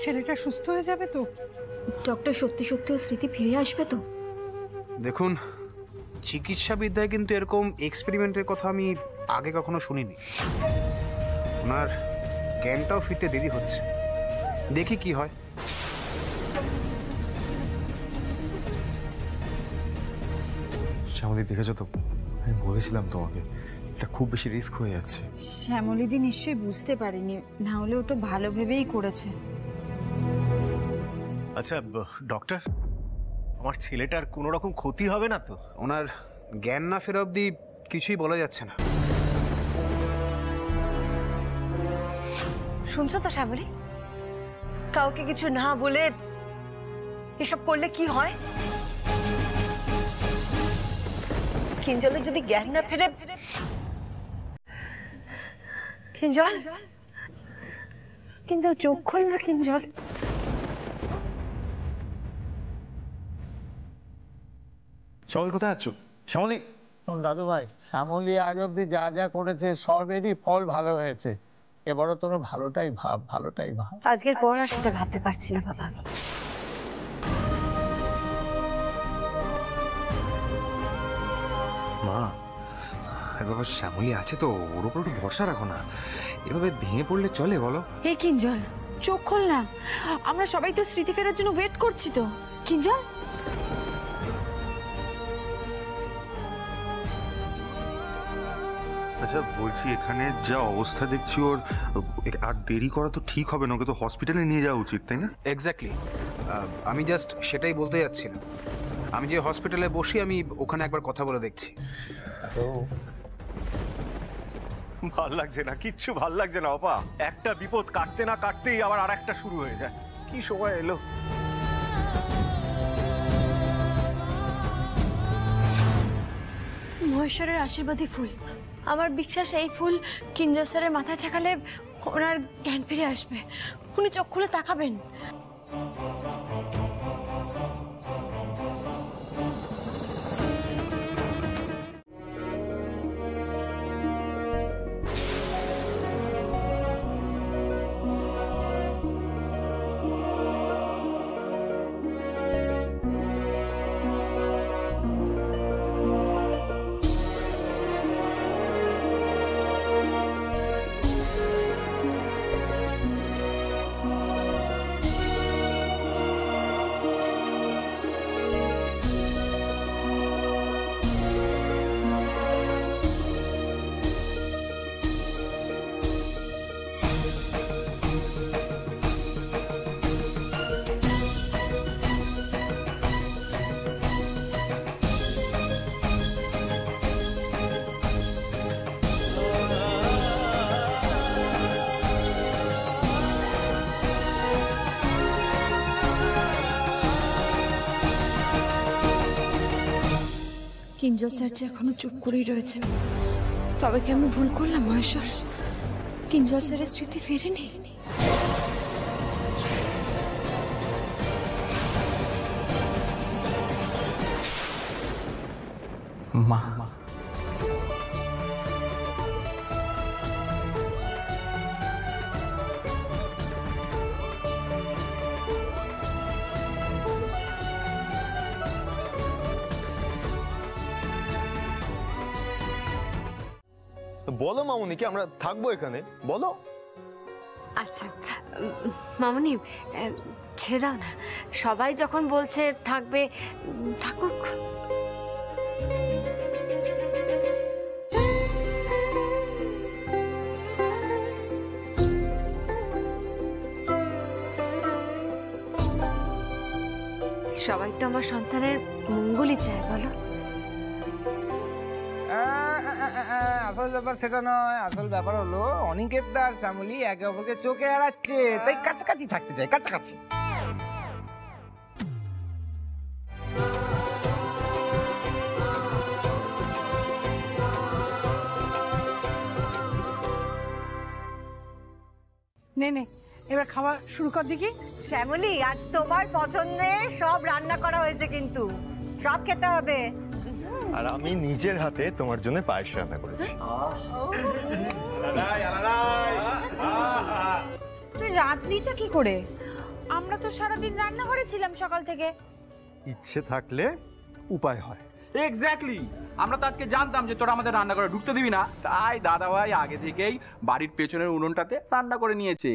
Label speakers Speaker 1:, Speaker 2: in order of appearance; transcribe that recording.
Speaker 1: ছেলেটা সুস্থ হয়ে যাবে তো?
Speaker 2: ডক্টর সত্যি সত্যি ও স্মৃতি ফিরে আসবে তো?
Speaker 3: দেখুন, চিকিৎসা বিদ্যায় কিন্তু এরকম এক্সপেরিমেন্টের কথা আমি আগে কখনো শুনিনি। ওনার জ্ঞানটাও ফিরতে দেরি হচ্ছে, দেখি কি হয়।
Speaker 4: শ্যামলী, দেখেছো তো, আমি বলেছিলাম তোমাকে এটা খুব বেশি রিস্ক হয়ে যাচ্ছে।
Speaker 2: শ্যামলীদি নিশ্চয়ই বুঝতে পারেনি, না হলেও তো ভালো ভেবেই করেছে।
Speaker 5: আচ্ছা ডক্টর, আমার ছেলেটার কোনো রকম ক্ষতি হবে না তো?
Speaker 3: ওনার জ্ঞান না ফেরা অবধি কিছুই বলা যাচ্ছে না।
Speaker 6: শুনছো তো শ্যামলী, কাউকে কিছু না বলে এসব করলে কি হয়? কিঞ্জলের যদি জ্ঞান না ফেরে। কিঞ্জল, কিন্তু চোখ খোল না কিঞ্জল।
Speaker 7: শ্যামলী কোথায় আছো? শ্যামলী,
Speaker 8: দাদু ভাই, শ্যামলী আজ অব্দি যা যা করেছে সবেরই ফল ভালো হয়েছে। এবারও তোর ভালোটাই ভাব, ভালোটাই ভাব।
Speaker 6: আজকের পর আর সেটা ভাবতে পারছি না বাবা।
Speaker 4: মা, বাবা শ্যামলী আছে তো, ওর উপর একটু ভরসা রাখো না। এভাবে ভেঙে পড়লে চলে বলো?
Speaker 2: হে কিঞ্জল, চোখ খোল না, আমরা সবাই তো স্মৃতি ফেরার জন্য ওয়েট করছি তো। কিঞ্জল,
Speaker 7: আচ্ছা বলছি, এখানে যা অবস্থা দেখছি ওর, আর দেরি করা তো ঠিক হবে না, ওকে তো হসপিটালে নিয়ে যাওয়া উচিত, তাই না?
Speaker 3: এক্স্যাক্টলি, আমি জাস্ট সেটাই বলতে যাচ্ছিলাম। আমি যে হসপিটালে বসি, আমি ওখানে একবার কথা বলে দেখছি।
Speaker 5: ভাল লাগছে না, কিচ্ছু ভাল লাগছে না অপা। একটা বিপদ কাটতে না কাটতেই আবার আর একটা শুরু হয়ে যায়। কি সময় এলো!
Speaker 2: মহেশ্বরের আশীর্বাদী ফুল। আমার বিশ্বাস এই ফুল কিঞ্জল স্যারের মাথায় ঠেকালে ওনার জ্ঞান ফিরে আসবে, উনি চোখ খুলে তাকাবেন। কিঞ্জল স্যার যে এখনো চুপ করেই রয়েছেন। তবে কি আমি ভুল করলাম মহেশ্বর? কিঞ্জল স্যারের স্মৃতি ফেরেনি?
Speaker 4: মা,
Speaker 7: বলো মামুনি, কি আমরা থাকবো এখানে? বলো।
Speaker 2: আচ্ছা মামুনি, ছেড়ে দাও না, সবাই যখন বলছে থাকবে, থাকুক। সবাই তো আমার সন্তানের মঙ্গলই চায়, বলো?
Speaker 9: আসল ব্যাপার সেটা নয়, আসল ব্যাপার হলো অনিকেত আর শ্যামলী একে অপরকে চোখে এড়াচ্ছে, তাই কাছাকাছি থাকতে চাই, কাছাকাছি।
Speaker 1: নে নে, এবার খাওয়া শুরু কর দেখি।
Speaker 6: শ্যামলী, আজ তোমার পছন্দের সব রান্না করা হয়েছে, কিন্তু সব খেতে হবে।
Speaker 7: আর আমি নিজের হাতে তোমার জন্য পায়েস রান্না করেছি।
Speaker 2: তুই রাঁধলিটা কি করে? আমরা তো সারাদিন রান্নাঘরে ছিলাম সকাল থেকে।
Speaker 5: ইচ্ছে থাকলে উপায় হয়।
Speaker 10: এক্স্যাক্টলি, আমরা তো আজকে জানতাম যে তোরা আমাদের রান্না করে ঢুকতে দিবি না, তাই দাদা ভাই আগে থেকেই বাড়ির পেছনের উনুনটাতে রান্না করে নিয়েছে।